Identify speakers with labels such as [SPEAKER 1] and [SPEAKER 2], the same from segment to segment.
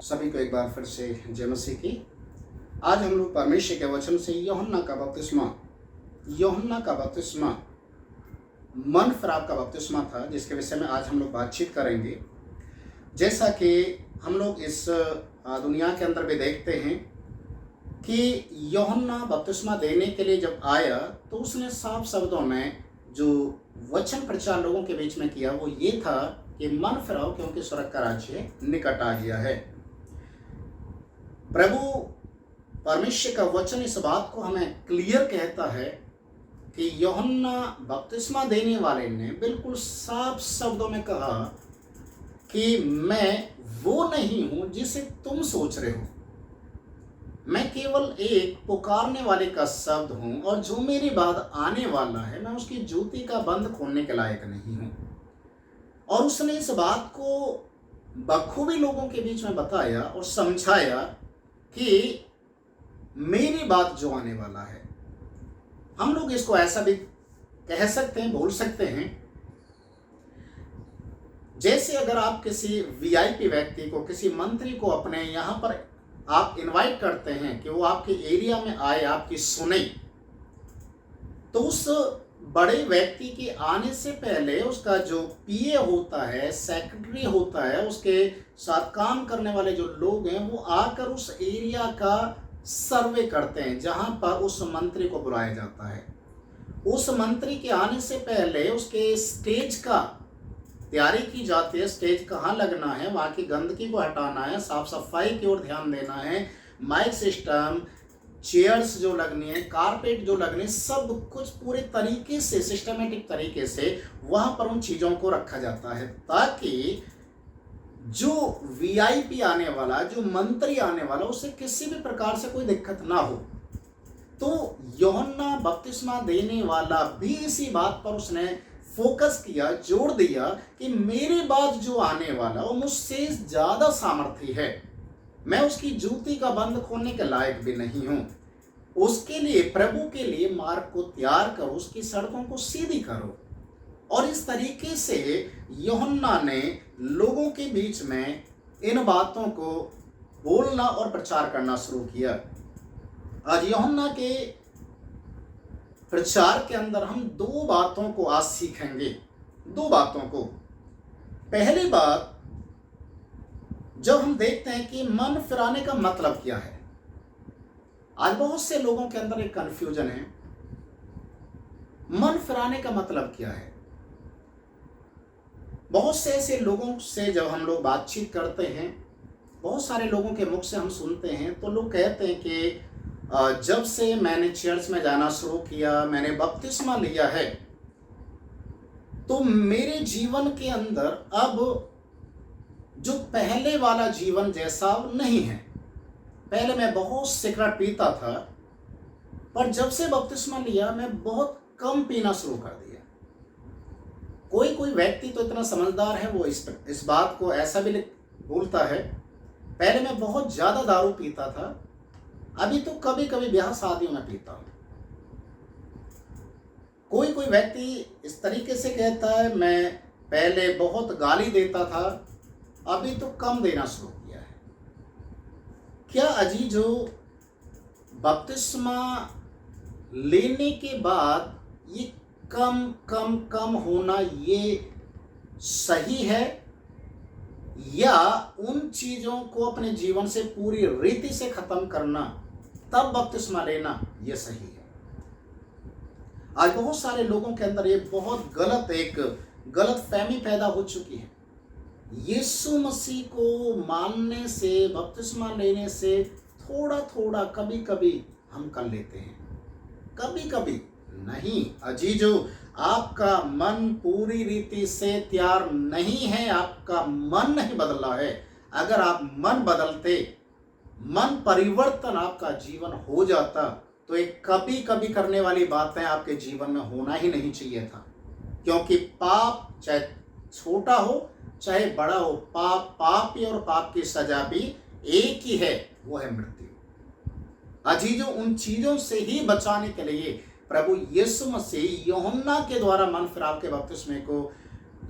[SPEAKER 1] सभी को एक बार फिर से जय मसीह की। आज हम लोग परमेश्वर के वचन से यूहन्ना का बपतिस्मा मन फिराव का बपतिस्मा था, जिसके विषय में आज हम लोग बातचीत करेंगे। जैसा कि हम लोग इस दुनिया के अंदर भी देखते हैं कि यूहन्ना बपतिस्मा देने के लिए जब आया तो उसने साफ शब्दों में जो वचन प्रचार लोगों के बीच में किया वो ये था कि मन फिराओ, क्योंकि स्वर्ग का राज्य निकट आ गया है। प्रभु परमेश्वर का वचन इस बात को हमें क्लियर कहता है कि यूहन्ना बपतिस्मा देने वाले ने बिल्कुल साफ शब्दों में कहा कि मैं वो नहीं हूं जिसे तुम सोच रहे हो, मैं केवल एक पुकारने वाले का शब्द हूं, और जो मेरे बाद आने वाला है मैं उसकी जूती का बंद खोलने के लायक नहीं हूं। और उसने इस बात को बखूबी लोगों के बीच में बताया और समझाया कि मेरी बात जो आने वाला है, हम लोग इसको ऐसा भी कह सकते हैं, बोल सकते हैं, जैसे अगर आप किसी वीआईपी व्यक्ति को, किसी मंत्री को अपने यहाँ पर आप इनवाइट करते हैं कि वो आपके एरिया में आए, आपकी सुने, तो उस बड़े व्यक्ति के आने से पहले उसका जो पीए होता है, सेक्रेटरी होता है, उसके साथ काम करने वाले जो लोग हैं, वो आकर उस एरिया का सर्वे करते हैं जहां पर उस मंत्री को बुलाया जाता है। उस मंत्री के आने से पहले उसके स्टेज का तैयारी की जाती है, स्टेज कहाँ लगना है, वहाँ की गंदगी को हटाना है, साफ सफाई की ओर ध्यान देना है, माइक सिस्टम, चेयर्स जो लगनी है, कारपेट जो लगनी है, सब कुछ पूरे तरीके से, सिस्टमेटिक तरीके से वहाँ पर उन चीज़ों को रखा जाता है, ताकि जो वीआईपी आने वाला, जो मंत्री आने वाला, उसे किसी भी प्रकार से कोई दिक्कत ना हो। तो यूहन्ना बपतिस्मा देने वाला भी इसी बात पर उसने फोकस किया, जोर दिया कि मेरे बाद जो आने वाला वो मुझसे ज़्यादा सामर्थी है, मैं उसकी जूती का बंद खोलने के लायक भी नहीं हूँ। उसके लिए, प्रभु के लिए मार्ग को तैयार करो, उसकी सड़कों को सीधी करो। और इस तरीके से यूहन्ना ने लोगों के बीच में इन बातों को बोलना और प्रचार करना शुरू किया। आज यूहन्ना के प्रचार के अंदर हम दो बातों को आज सीखेंगे, दो बातों को। पहली बात, जब हम देखते हैं कि मन फिराने का मतलब क्या है, आज बहुत से लोगों के अंदर एक कंफ्यूजन है, मन फिराने का मतलब क्या है। बहुत से ऐसे लोगों से जब हम लोग बातचीत करते हैं, बहुत सारे लोगों के मुख से हम सुनते हैं, तो लोग कहते हैं कि जब से मैंने चर्च में जाना शुरू किया, मैंने बपतिस्मा लिया है, तो मेरे जीवन के अंदर अब जो पहले वाला जीवन जैसा नहीं है। पहले मैं बहुत सिगरेट पीता था, पर जब से बपतिस्मा लिया मैं बहुत कम पीना शुरू कर दिया। कोई व्यक्ति तो इतना समझदार है, वो इस बात को ऐसा भी बोलता है, पहले मैं बहुत ज़्यादा दारू पीता था, अभी तो कभी कभी ब्याह शादियों में पीता हूँ। कोई व्यक्ति इस तरीके से कहता है, मैं पहले बहुत गाली देता था, अभी तो कम देना शुरू किया है। क्या अजीजो, बपतिस्मा लेने के बाद ये कम होना ये सही है, या उन चीज़ों को अपने जीवन से पूरी रीति से ख़त्म करना, तब बपतिस्मा लेना ये सही है। आज बहुत सारे लोगों के अंदर ये बहुत गलत फहमी पैदा हो चुकी है। यीशु मसीह को मानने से, बपतिस्मा लेने से थोड़ा कभी कभी हम कर लेते हैं, कभी कभी नहीं। अजीजो, आपका मन पूरी रीति से तैयार नहीं है, आपका मन नहीं बदला है। अगर आप मन बदलते, मन परिवर्तन आपका जीवन हो जाता, तो एक कभी कभी करने वाली बातें आपके जीवन में होना ही नहीं चाहिए था। क्योंकि पाप चाहे छोटा हो चाहे बड़ा हो, पापी और पाप की सजा भी एक ही है, वो है मृत्यु। अजीजों, उन चीजों से ही बचाने के लिए प्रभु यीशु मसीह यूहन्ना के द्वारा मन फिराव के बपतिस्मे को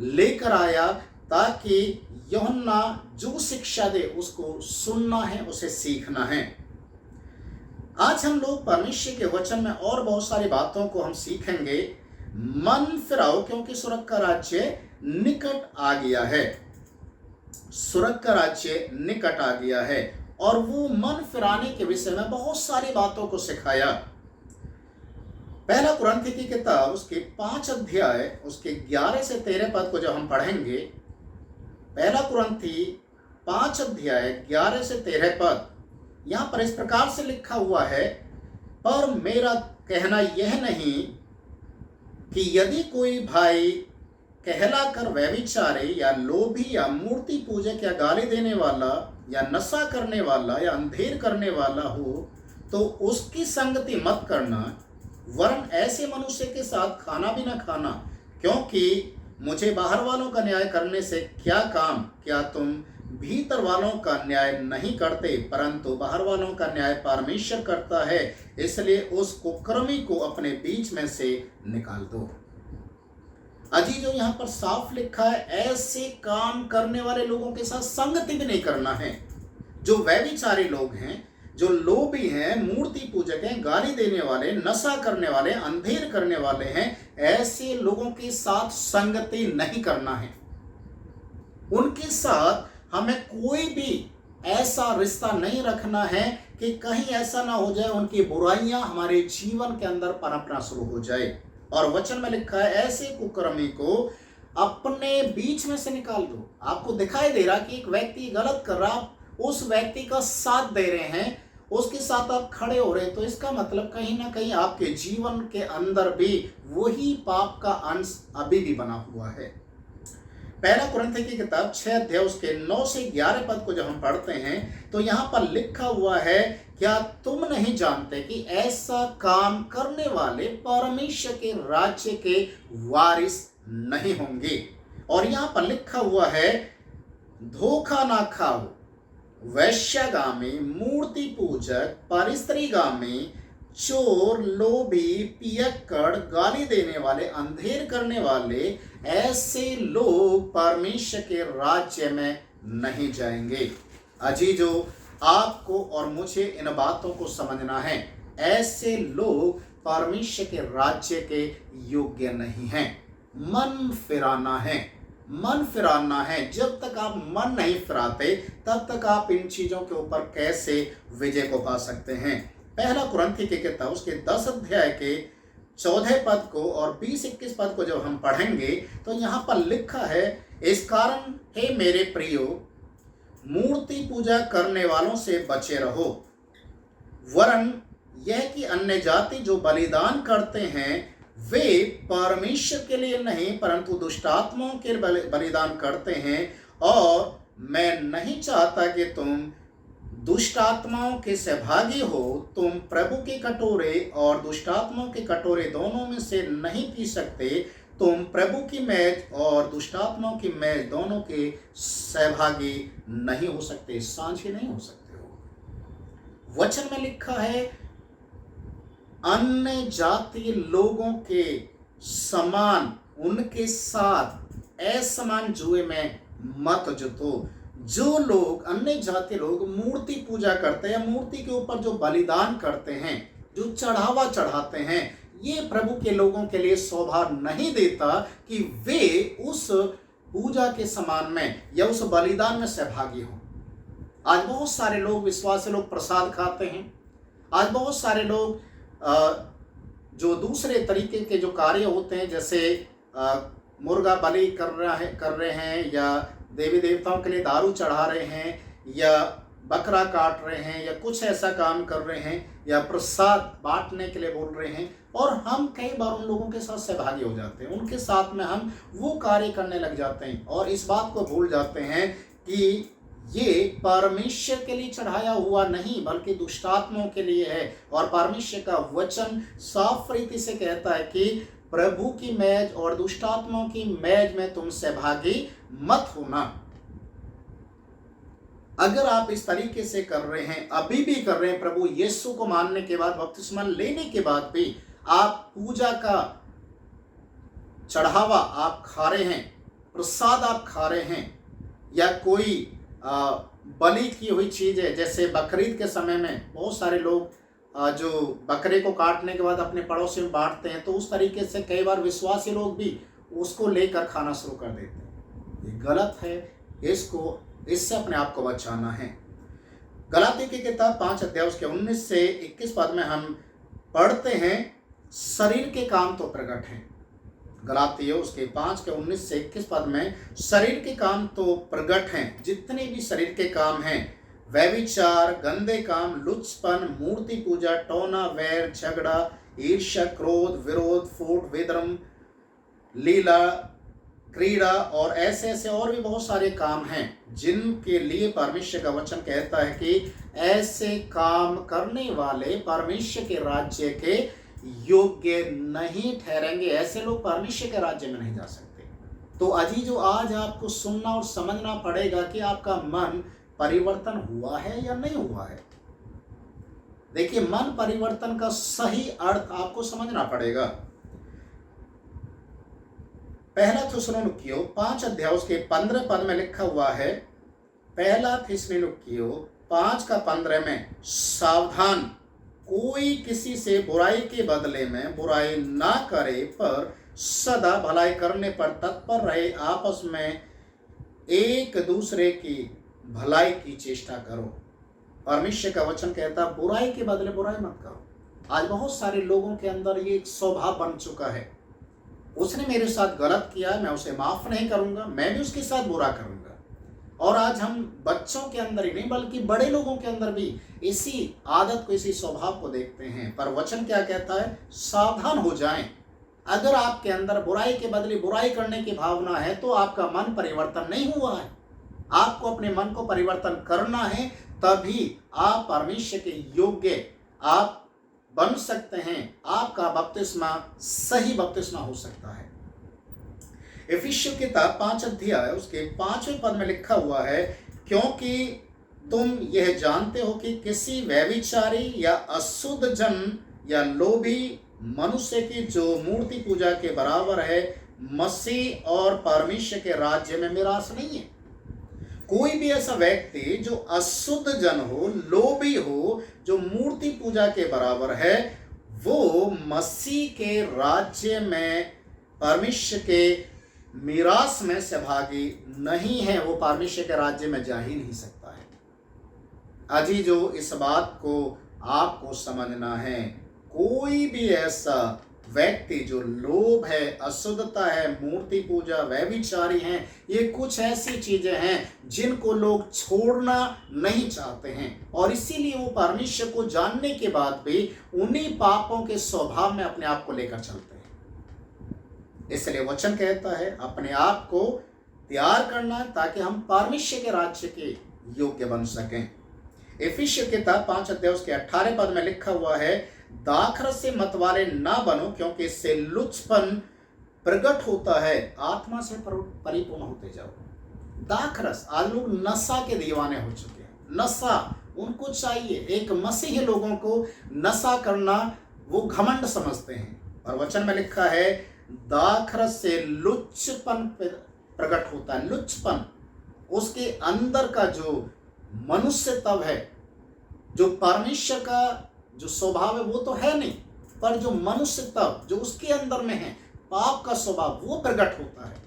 [SPEAKER 1] लेकर आया, ताकि यूहन्ना जो शिक्षा दे उसको सुनना है, उसे सीखना है। आज हम लोग परमेश्वर के वचन में और बहुत सारी बातों को हम सीखेंगे। मन फिराओ क्योंकि स्वर्ग का राज्य निकट आ गया है। स्वर्ग का राज्य निकट आ गया है। और वो मन फिराने के विषय में बहुत सारी बातों को सिखाया। पहला कुरिन्थी की किताब उसके 5 अध्याय उसके 11 से 13 पद को जब हम पढ़ेंगे, पहला कुरिन्थी 5 अध्याय 11 से 13 पद, यहां पर इस प्रकार से लिखा हुआ है, पर मेरा कहना यह नहीं कि यदि कोई भाई कहलाकर व्यभिचारी या लोभी या मूर्ति पूजक या गाली देने वाला या नशा करने वाला या अंधेर करने वाला हो तो उसकी संगति मत करना, वरन ऐसे मनुष्य के साथ खाना भी न खाना, क्योंकि मुझे बाहर वालों का न्याय करने से क्या काम? क्या तुम भीतर वालों का न्याय नहीं करते? परंतु बाहर वालों का न्याय परमेश्वर करता है, इसलिए उस कुकर्मी को अपने बीच में से निकाल दो। अजी जो यहाँ पर साफ लिखा है, ऐसे काम करने वाले लोगों के साथ संगति भी नहीं करना है। जो व्यभिचारी लोग हैं, जो लोभी हैं, मूर्ति पूजक हैं, गाली देने वाले, नशा करने वाले, अंधेर करने वाले हैं, ऐसे लोगों के साथ संगति नहीं करना है। उनके साथ हमें कोई भी ऐसा रिश्ता नहीं रखना है कि कहीं ऐसा ना हो जाए उनकी बुराइयां हमारे जीवन के अंदर पनपना शुरू हो जाए। और वचन में लिखा है, ऐसे कुकर्मी को अपने बीच में से निकाल दो। आपको दिखाई दे रहा कि एक व्यक्ति गलत कर रहा, आप उस व्यक्ति का साथ दे रहे हैं, उसके साथ आप खड़े हो रहे हैं, तो इसका मतलब कहीं ना कहीं आपके जीवन के अंदर भी वही पाप का अंश अभी भी बना हुआ है। पहला कुरिन्थी की किताब 6 अध्याय उसके 9 से 11 पद को जब हम पढ़ते हैं तो यहाँ पर लिखा हुआ है, क्या तुम नहीं जानते कि ऐसा काम करने वाले परमेश्वर के राज्य के वारिस नहीं होंगे? और यहाँ पर लिखा हुआ है, धोखा ना खाओ, वैश्यगामी, मूर्ति पूजक, परस्त्रीगामी, चोर, लोभी, पियक्कड़, गाली देने वाले, अंधेर करने वाले, ऐसे लोग परमेश्वर के राज्य में नहीं जाएंगे। अजीजों, आपको और मुझे इन बातों को समझना है। ऐसे लोग परमेश्वर के राज्य के योग्य नहीं हैं। मन फिराना है, मन फिराना है। जब तक आप मन नहीं फिराते तब तक आप इन चीजों के ऊपर कैसे विजय को पा सकते हैं। पहला कुरिन्थी की किताब उसके 10 अध्याय के 14 पद को और 20-21 पद को जब हम पढ़ेंगे तो यहाँ पर लिखा है, इस कारण हे मेरे प्रियो, मूर्ति पूजा करने वालों से बचे रहो, वरन यह कि अन्य जाति जो बलिदान करते हैं वे परमेश्वर के लिए नहीं परंतु दुष्टात्माओं के बलिदान करते हैं। और मैं नहीं चाहता कि तुम दुष्टात्माओं के सहभागी हो। तुम प्रभु के कटोरे और दुष्टात्माओं के कटोरे दोनों में से नहीं पी सकते। तुम प्रभु की मेज और दुष्टात्माओं की मेज दोनों के सहभागी नहीं हो सकते, साझी नहीं हो सकते हो। वचन में लिखा है, अन्य जाति लोगों के समान उनके साथ असमान जुए में मत जुटो। जो लोग अन्य जाति लोग मूर्ति पूजा करते हैं, मूर्ति के ऊपर जो बलिदान करते हैं, जो चढ़ावा चढ़ाते हैं, ये प्रभु के लोगों के लिए शोभा नहीं देता कि वे उस पूजा के समान में या उस बलिदान में सहभागी हों। आज बहुत सारे लोग, विश्वासी लोग, प्रसाद खाते हैं। आज बहुत सारे लोग जो दूसरे तरीके के जो कार्य होते हैं, जैसे मुर्गा बलि कर रहे हैं, या देवी देवताओं के लिए दारू चढ़ा रहे हैं, या बकरा काट रहे हैं, या कुछ ऐसा काम कर रहे हैं, या प्रसाद बांटने के लिए बोल रहे हैं, और हम कई बार उन लोगों के साथ सहभागी हो जाते हैं। उनके साथ में हम वो कार्य करने लग जाते हैं और इस बात को भूल जाते हैं कि ये परमेश्वर के लिए चढ़ाया हुआ नहीं बल्कि दुष्टात्माओं के लिए है। और परमेश्वर का वचन साफ रीति से कहता है कि प्रभु की मेज और दुष्टात्माओं की मेज में तुम सहभागी मत होना। अगर आप इस तरीके से कर रहे हैं, अभी भी कर रहे हैं, प्रभु यीशु को मानने के बाद, बपतिस्मा लेने के बाद भी आप पूजा का चढ़ावा आप खा रहे हैं, प्रसाद आप खा रहे हैं या कोई बलि की हुई चीज़ है, जैसे बकरीद के समय में बहुत सारे लोग जो बकरे को काटने के बाद अपने पड़ोसी में बांटते हैं, तो उस तरीके से कई बार विश्वासी लोग भी उसको लेकर खाना शुरू कर देते हैं। ये गलत है, इससे अपने आप को बचाना है। गलाती की किताब 5 अध्याय उसके 19 से 21 पद में हम पढ़ते हैं, शरीर के काम तो प्रकट हैं। गलातियों उसके 5 के 19 से 21 पद में शरीर के काम तो प्रकट हैं। जितने भी शरीर के काम हैं, व्यभिचार, गंदे काम, लुच्चपन, मूर्ति पूजा, टोना, वैर, झगड़ा, ईर्ष्या, क्रोध, विरोध, फूट, विद्रम, लीला, क्रीड़ा और ऐसे ऐसे और भी बहुत सारे काम हैं जिनके लिए परमेश्वर का वचन कहता है कि ऐसे काम करने वाले परमेश्वर के राज्य के योग्य नहीं ठहरेंगे। ऐसे लोग परमेश्वर के राज्य में नहीं जा सकते। तो अजीजों, आज आपको सुनना और समझना पड़ेगा कि आपका मन परिवर्तन हुआ है या नहीं हुआ है। देखिए, मन परिवर्तन का सही अर्थ आपको समझना पड़ेगा। पहला थिस्सलुनीकियों 5 अध्याय उसके 15 पद में लिखा हुआ है, पहला थिस्सलुनीकियों 5 का 15 में, सावधान, कोई किसी से बुराई के बदले में बुराई ना करे, पर सदा भलाई करने पर तत्पर रहे, आपस में एक दूसरे की भलाई की चेष्टा करो। परमेश्वर का वचन कहता, बुराई के बदले बुराई मत करो। आज बहुत सारे लोगों के अंदर ये एक स्वभाव बन चुका है, उसने मेरे साथ गलत किया, मैं उसे माफ नहीं करूंगा, मैं भी उसके साथ बुरा करूंगा। और आज हम बच्चों के अंदर ही नहीं बल्कि बड़े लोगों के अंदर भी इसी आदत को, इसी स्वभाव को देखते हैं। पर वचन क्या कहता है? सावधान हो जाएं। अगर आपके अंदर बुराई के बदले बुराई करने की भावना है तो आपका मन परिवर्तन नहीं हुआ है। आपको अपने मन को परिवर्तन करना है, तभी आप परमेश्वर के योग्य आप बन सकते हैं। आपका बपतिस्मा सही बपतिस्मा हो सकता है। इफिसियों की किताब 5 अध्याय उसके 5वें पद में लिखा हुआ है, क्योंकि तुम यह जानते हो कि किसी व्यभिचारी या अशुद्ध जन या लोभी मनुष्य की जो मूर्ति पूजा के बराबर है, मसीह और परमेश्वर के राज्य में मिरास नहीं है। कोई भी ऐसा व्यक्ति जो अशुद्ध जन हो, लोभी हो, जो मूर्ति पूजा के बराबर है, वो मसीह के राज्य में, परमेश्वर के मीरास में सहभागी नहीं है। वो परमेश्वर के राज्य में जा ही नहीं सकता है। अजीजों, इस बात को आपको समझना है। कोई भी ऐसा व्यक्ति जो लोभ है, अशुद्धता है, मूर्ति पूजा, व्यभिचारी हैं, ये कुछ ऐसी चीजें हैं जिनको लोग छोड़ना नहीं चाहते हैं, और इसीलिए वो परमेश्वर को जानने के बाद भी उन्हीं पापों के स्वभाव में अपने आप को लेकर चलते हैं। इसलिए वचन कहता है अपने आप को तैयार करना है ताकि हम परमेश्वर के राज्य के योग्य बन सकें। इफिसियों की किताब 5 अध्याय उसके 18 पद में लिखा हुआ है, दाखरस से मतवाले ना बनो, क्योंकि इससे लुच्चपन प्रकट होता है, आत्मा से परिपूर्ण होते जाओ। दाखरस, आज लोग नशा के दीवाने हो चुके हैं। नशा उनको चाहिए। एक मसीही लोगों को नशा करना वो घमंड समझते हैं, और वचन में लिखा है दाखरस से लुच्चपन प्रकट होता है। लुच्चपन, उसके अंदर का जो मनुष्यत्व है, जो परमेश्वर का जो स्वभाव है वो तो है नहीं, पर जो मनुष्यत्व जो उसके अंदर में है, पाप का स्वभाव, वो प्रकट होता है।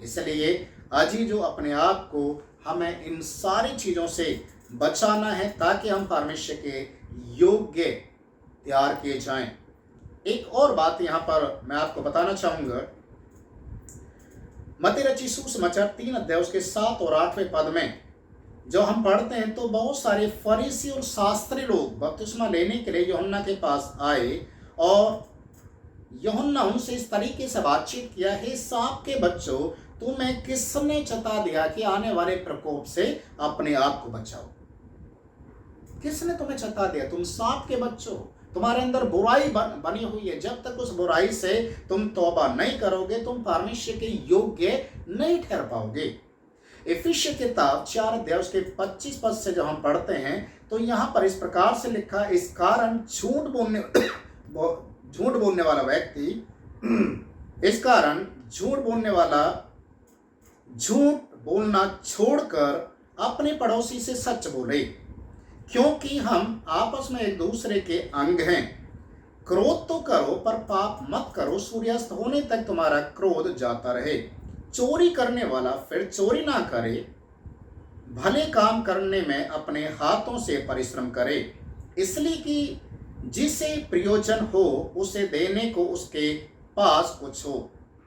[SPEAKER 1] इसलिए अजीजों, अपने आप को हमें इन सारी चीज़ों से बचाना है ताकि हम परमेश्वर के योग्य तैयार किए जाएं। एक और बात यहाँ पर मैं आपको बताना चाहूँगा। मत्ती रचित सुसमाचार 3 अध्याय उसके 7 और 8वें पद में जो हम पढ़ते हैं, तो बहुत सारे फरीसी और शास्त्री लोग बपतिस्मा लेने के लिए यूहन्ना के पास आए, और यूहन्ना उनसे इस तरीके से बातचीत किया, हे सांप के बच्चों, तुम्हें किसने चता दिया कि आने वाले प्रकोप से अपने आप को बचाओ? किसने तुम्हें चता दिया? तुम सांप के बच्चों, तुम्हारे अंदर बुराई बनी हुई है। जब तक उस बुराई से तुम तौबा नहीं करोगे, तुम परमेश्वर के योग्य नहीं ठहर पाओगे। इफिसियों की किताब 4 अध्याय उसके 25 पद से जब हम पढ़ते हैं, तो यहाँ पर इस प्रकार से लिखा, इस कारण झूठ बोलने वाला व्यक्ति, इस कारण झूठ बोलने वाला झूठ बोलना छोड़कर अपने पड़ोसी से सच बोले, क्योंकि हम आपस में एक दूसरे के अंग हैं। क्रोध तो करो पर पाप मत करो, सूर्यास्त होने तक तुम्हारा क्रोध जाता रहे। चोरी करने वाला फिर चोरी ना करे, भले काम करने में अपने हाथों से परिश्रम करे, इसलिए कि जिसे प्रयोजन हो उसे देने को उसके पास कुछ हो।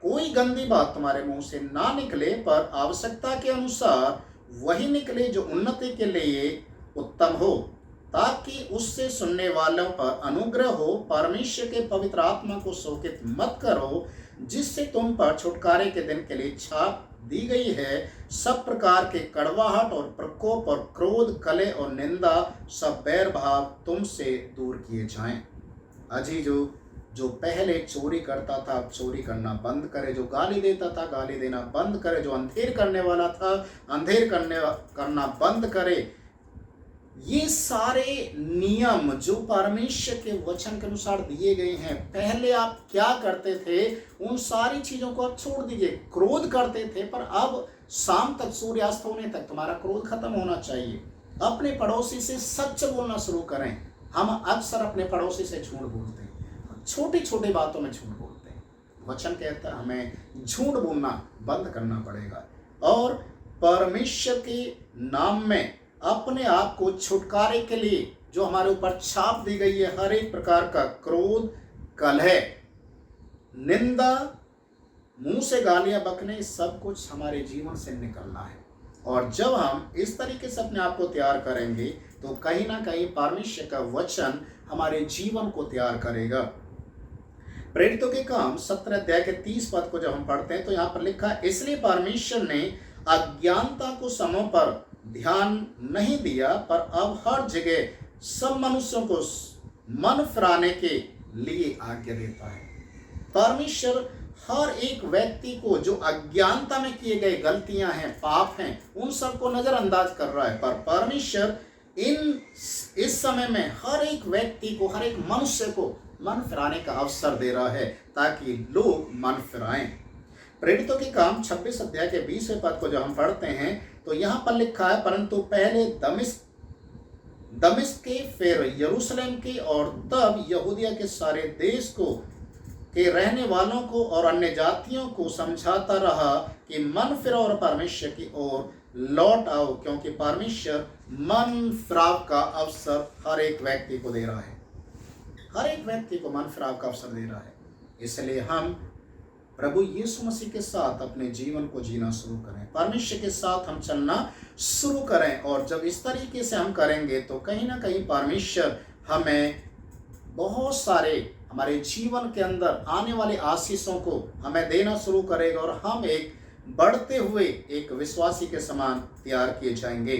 [SPEAKER 1] कोई गंदी बात तुम्हारे मुंह से ना निकले, पर आवश्यकता के अनुसार वही निकले जो उन्नति के लिए उत्तम हो, ताकि उससे सुनने वालों पर अनुग्रह हो। परमेश्वर के पवित्र आत्मा को शोकित मत करो, जिससे तुम पर छुटकारे के दिन के लिए छाप दी गई है। सब प्रकार के कड़वाहट और प्रकोप और क्रोध, कलह और निंदा, सब बैर भाव तुमसे दूर किए जाएं। अजी जो पहले चोरी करता था अब चोरी करना बंद करे, जो गाली देता था गाली देना बंद करे, जो अंधेर करने वाला था अंधेर करना बंद करे। ये सारे नियम जो परमेश्वर के वचन के अनुसार दिए गए हैं, पहले आप क्या करते थे उन सारी चीजों को आप छोड़ दीजिए। क्रोध करते थे, पर अब शाम तक, सूर्यास्त होने तक तुम्हारा क्रोध खत्म होना चाहिए। अपने पड़ोसी से सच बोलना शुरू करें। हम अक्सर अपने पड़ोसी से झूठ बोलते हैं, छोटी छोटी बातों में झूठ बोलते हैं। वचन कहता है हमें झूठ बोलना बंद करना पड़ेगा और परमेश्वर के नाम में अपने आप को छुटकारे के लिए जो हमारे ऊपर छाप दी गई है, हर एक प्रकार का क्रोध, कलह, निंदा, मुंह से गालियां बकने, सब कुछ हमारे जीवन से निकलना है। और जब हम इस तरीके से अपने आप को तैयार करेंगे तो कहीं ना कहीं परमेश्वर का वचन हमारे जीवन को तैयार करेगा। प्रेरितों के काम 17 अध्याय के 30 पद को जब हम पढ़ते हैं तो यहाँ पर लिखा है, इसलिए परमेश्वर ने अज्ञानता को समों पर ध्यान नहीं दिया, पर अब हर जगह सब मनुष्यों को मन फिराने के लिए आज्ञा देता है। परमेश्वर हर एक व्यक्ति को जो अज्ञानता में किए गए गलतियां हैं, पाप हैं, उन सबको नजरअंदाज कर रहा है। पर परमेश्वर इस समय में हर एक व्यक्ति को, हर एक मनुष्य को मन फिराने का अवसर दे रहा है ताकि लोग मन फिराएं। प्रेरितों के काम 26 अध्याय के 20वें पद को जब हम पढ़ते हैं तो यहाँ पर लिखा है, परंतु पहले दमिश्क के, फिर यरूशलेम के और तब यहूदिया के सारे देश के रहने वालों को और अन्य जातियों को समझाता रहा कि मन फिराओ और परमेश्वर की ओर लौट आओ, क्योंकि परमेश्वर मन फिराव का अवसर हर एक व्यक्ति को दे रहा है। हर एक व्यक्ति को मन फिराव का अवसर दे रहा है। इसलिए हम प्रभु यीशु मसीह के साथ अपने जीवन को जीना शुरू करें, परमेश्वर के साथ हम चलना शुरू करें। और जब इस तरीके से हम करेंगे तो कहीं ना कहीं परमेश्वर हमें बहुत सारे हमारे जीवन के अंदर आने वाले आशीषों को हमें देना शुरू करेगा और हम एक बढ़ते हुए एक विश्वासी के समान तैयार किए जाएंगे।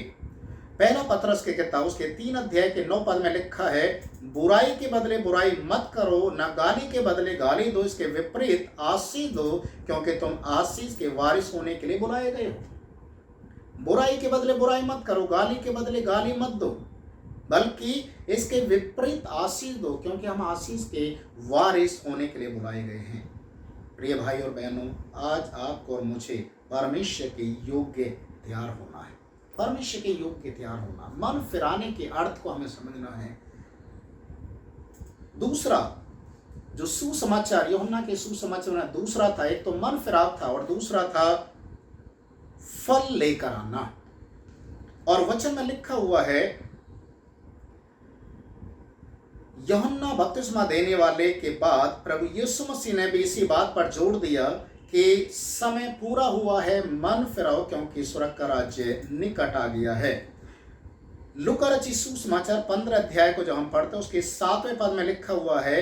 [SPEAKER 1] पहला पतरस के किताब उसके 3 अध्याय के 9 पद में लिखा है, बुराई के बदले बुराई मत करो, न गाली के बदले गाली दो, इसके विपरीत आशीष दो, क्योंकि तुम आशीष के वारिस होने के लिए बुलाए गए हो। बुराई के बदले बुराई मत करो, गाली के बदले गाली मत दो, बल्कि इसके विपरीत आशीष दो, क्योंकि हम आशीष के वारिस होने के लिए बुलाए गए हैं। प्रिय भाई और बहनों, आज आपको और मुझे परमेश्वर के योग्य तैयार होना है। परमेश्वर के योग्य तैयार होना, मन फिराने के अर्थ को हमें समझना है। दूसरा जो सुसमाचार, यूहन्ना के सुसमाचार में दूसरा था, एक तो मन फिराव था और दूसरा था फल लेकर आना। और वचन में लिखा हुआ है, यूहन्ना बपतिस्मा देने वाले के बाद प्रभु यीशु मसीह ने भी इसी बात पर जोर दिया कि समय पूरा हुआ है, मन फिराओ, क्योंकि स्वर्ग का राज्य निकट आ गया है। लूका रचित सुसमाचार 15 अध्याय को जब हम पढ़ते हैं उसके 7वें पद में लिखा हुआ है,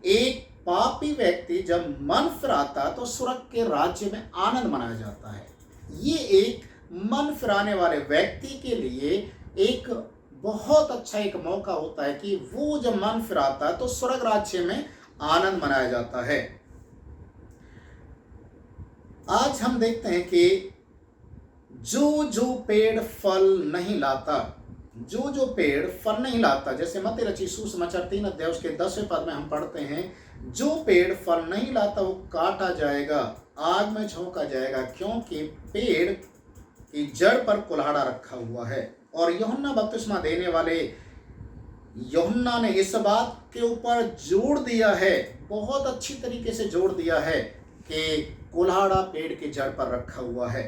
[SPEAKER 1] एक पापी व्यक्ति जब मन फिराता तो स्वर्ग के राज्य में आनंद मनाया जाता है। ये एक मन फिराने वाले व्यक्ति के लिए एक बहुत अच्छा एक मौका होता है कि वो जब मन फिराता है तो स्वर्ग राज्य में आनंद मनाया जाता है। आज हम देखते हैं कि जो पेड़ फल नहीं लाता, जो पेड़ फल नहीं लाता, जैसे मत्ती रचित सुसमाचार 3 अध्याय उसके 10वें पद में हम पढ़ते हैं, जो पेड़ फल नहीं लाता वो काटा जाएगा, आग में झोंका जाएगा, क्योंकि पेड़ की जड़ पर कुल्हाड़ा रखा हुआ है। और यूहन्ना बपतिस्मा देने वाले यूहन्ना ने इस बात के ऊपर जोर दिया है, बहुत अच्छी तरीके से जोर दिया है कि कुल्हाड़ा पेड़ की जड़ पर रखा हुआ है।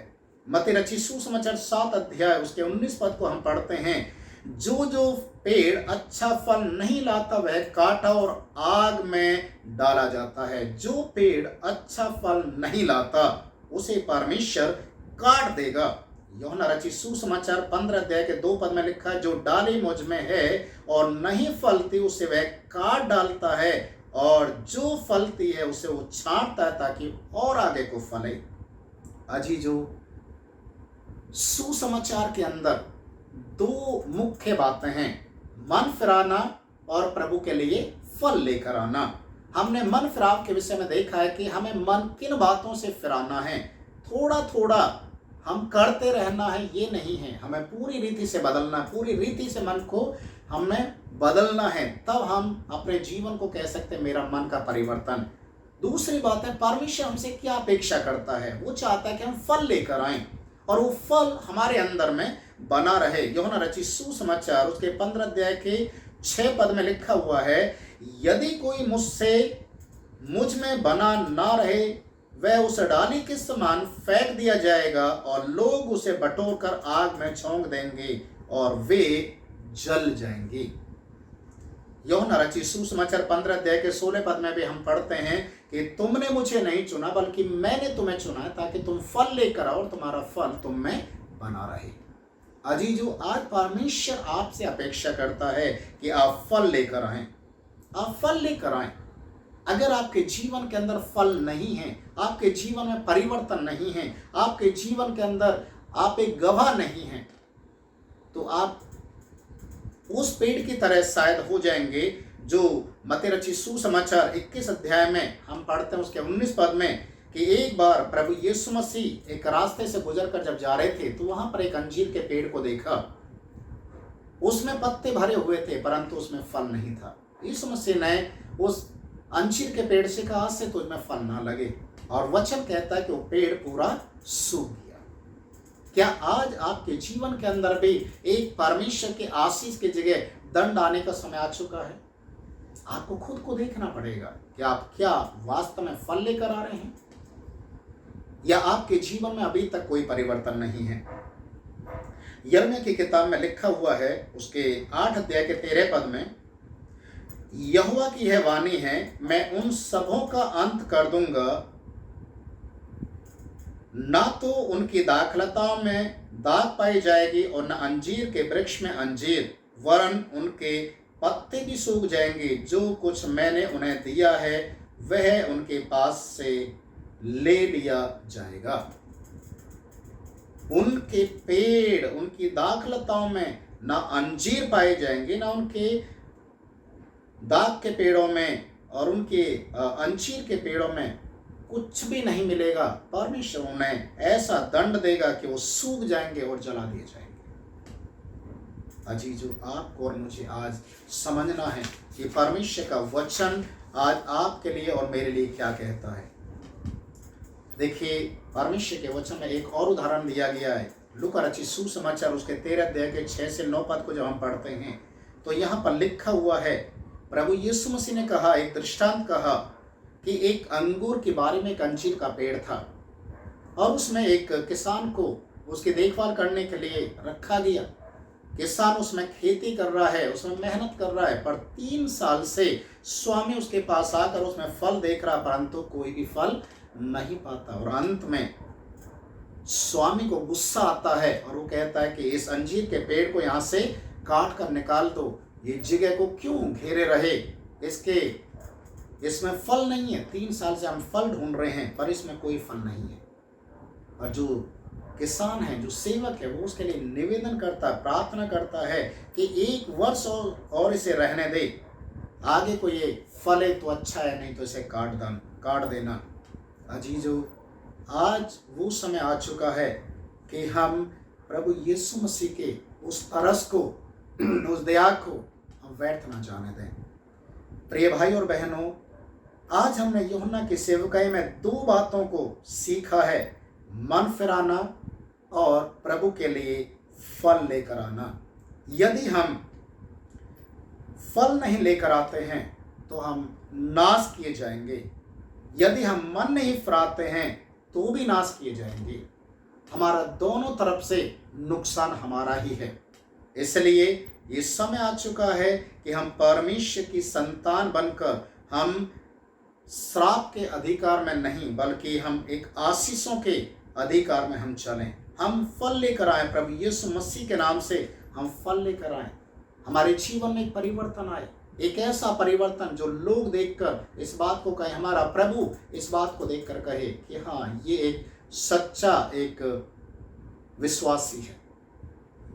[SPEAKER 1] मत्ती रचित सुसमाचार 7 अध्याय उसके 19 पद को हम पढ़ते हैं, जो जो पेड़ अच्छा फल नहीं लाता वह काटा और आग में डाला जाता है। जो पेड़ अच्छा फल नहीं लाता उसे परमेश्वर काट देगा। यूहन्ना रचित सुसमाचार 15 अध्याय के 2 पद में लिखा है, जो डाली मुझ में है और नहीं फलती उसे वह काट डालता है, और जो फलती है उसे वो छांटता है ताकि और आगे को फले। अजीजों, सुसमाचार के अंदर 2 मुख्य बातें हैं, मन फिराना और प्रभु के लिए फल लेकर आना। हमने मन फिराव के विषय में देखा है कि हमें मन किन बातों से फिराना है। थोड़ा थोड़ा हम करते रहना है ये नहीं है, हमें पूरी रीति से बदलना है, पूरी रीति से मन को हमें बदलना है, तब हम अपने जीवन को कह सकते हैं मेरा मन का परिवर्तन। दूसरी बात है, परमेश्वर हमसे क्या अपेक्षा करता है, वो चाहता है कि हम फल लेकर आएं और वो फल हमारे अंदर में बना रहे। यूहन्ना रचित सुसमाचार उसके 15 अध्याय के 6 पद में लिखा हुआ है, यदि कोई मुझ में बना ना रहे वह उस डाली के समान फेंक दिया जाएगा और लोग उसे बटोर कर आग में झोंक देंगे और वे जल जाएंगे। यूहन्ना रचित सुसमाचार 15 अध्याय के 16 पद में भी हम पढ़ते हैं कि तुमने मुझे नहीं चुना बल्कि मैंने तुम्हें चुना है ताकि तुम फल लेकर आओ और तुम्हारा फल तुम में बना रहे। अजीजों, आज परमेश्वर आपसे अपेक्षा करता है कि आप फल लेकर आएं, आप फल लेकर आएं। अगर आपके जीवन के अंदर फल नहीं है, आपके जीवन में परिवर्तन नहीं है, आपके जीवन के अंदर आप एक गवाह नहीं हैं, तो आप उस पेड़ की तरह शायद हो जाएंगे जो मत्ती रचित सुसमाचार 21 अध्याय में हम पढ़ते हैं उसके 19 पद में कि एक बार प्रभु यीशु मसीह एक रास्ते से गुजरकर जब जा रहे थे तो वहां पर एक अंजीर के पेड़ को देखा। उसमें पत्ते भरे हुए थे परंतु उसमें फल नहीं था। यीशु मसीह ने उस अंजीर के पेड़ से कहा, आज से तुझमें फल ना लगे, और वचन कहता है कि वो पेड़ पूरा सूख गया। क्या आज आपके जीवन के अंदर भी एक परमेश्वर के आशीष की जगह दंड आने का समय आ चुका है? आपको खुद को देखना पड़ेगा कि आप क्या वास्तव में फल लेकर आ रहे हैं या आपके जीवन में अभी तक कोई परिवर्तन नहीं है। यिर्मयाह की किताब में लिखा हुआ है उसके 8 अध्याय के 13 पद में, यहोवा की यह वाणी है, मैं उन सबों का अंत कर दूंगा, ना तो उनकी दाखलताओं में दाग पाई जाएगी और न अंजीर के वृक्ष में अंजीर, वरन उनके पत्ते भी सूख जाएंगे। जो कुछ मैंने उन्हें दिया है वह उनके पास से ले लिया जाएगा। उनके पेड़, उनकी दाखलताओं में ना अंजीर पाए जाएंगे, ना उनके दाख के पेड़ों में और उनके अंजीर के पेड़ों में कुछ भी नहीं मिलेगा। परमेश्वर उन्हें ऐसा दंड देगा कि वो सूख जाएंगे और जला दिए जाएंगे। अजीजों, आपको और मुझे आज समझना है कि परमेश्वर का वचन आज आपके लिए और मेरे लिए क्या कहता है। देखिए, परमेश्वर के वचन में एक और उदाहरण दिया गया है। लूका रचित सुसमाचार उसके 13 अध्याय के 6 से 9 पद को जब हम पढ़ते हैं तो यहाँ पर लिखा हुआ है, प्रभु यीशु मसीह ने कहा, एक दृष्टांत कहा कि एक अंगूर की बारी में एक अंजीर का पेड़ था और उसमें एक किसान को उसकी देखभाल करने के लिए रखा गया। किसान उसमें खेती कर रहा है, उसमें मेहनत कर रहा है, पर 3 साल से स्वामी उसके पास आकर उसमें फल देख रहा परंतु कोई भी फल नहीं पाता। और अंत में स्वामी को गुस्सा आता है और वो कहता है कि इस अंजीर के पेड़ को यहाँ से काट कर निकाल दो, ये जगह को क्यों घेरे रहे, इसमें फल नहीं है। 3 साल से हम फल ढूंढ रहे हैं पर इसमें कोई फल नहीं है। और जो किसान है, जो सेवक है, वो उसके लिए निवेदन करता है, प्रार्थना करता है कि 1 वर्ष और इसे रहने दे, आगे को ये फले तो अच्छा है, नहीं तो इसे काट देना। अजीजों, आज वो समय आ चुका है कि हम प्रभु यीशु मसीह के उस तरस को, उस दया को हम व्यर्थ ना जाने दें। प्रिय भाई और बहनों, आज हमने यूहन्ना की सेवकाई में दो बातों को सीखा है, मन फिराना और प्रभु के लिए फल लेकर आना। यदि हम फल नहीं लेकर आते हैं तो हम नाश किए जाएंगे, यदि हम मन नहीं फिराते हैं तो भी नाश किए जाएंगे। हमारा दोनों तरफ से नुकसान हमारा ही है। इसलिए ये समय आ चुका है कि हम परमेश्वर की संतान बनकर हम श्राप के अधिकार में नहीं बल्कि हम एक आशीषों के अधिकार में हम चलें। हम फल लेकर आए, प्रभु यीशु मसीह के नाम से हम फल लेकर आए, हमारे जीवन में एक परिवर्तन आए, एक ऐसा परिवर्तन जो लोग देखकर इस बात को कहे, हमारा प्रभु इस बात को देखकर कहे कि हाँ, ये एक सच्चा एक विश्वासी है।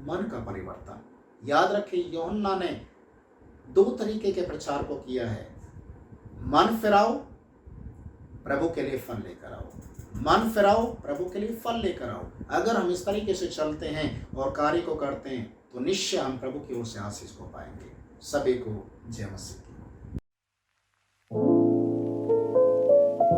[SPEAKER 1] मन का परिवर्तन। याद रखिए, यूहन्ना ने दो तरीके के प्रचार को किया है, मन फिराओ, प्रभु के लिए फल लेकर आओ। मन फिराओ, प्रभु के लिए फल लेकर आओ। अगर हम इस तरीके से चलते हैं और कार्य को करते हैं तो निश्चय हम प्रभु की ओर से आशीष को पाएंगे। सभी को जय मसीह।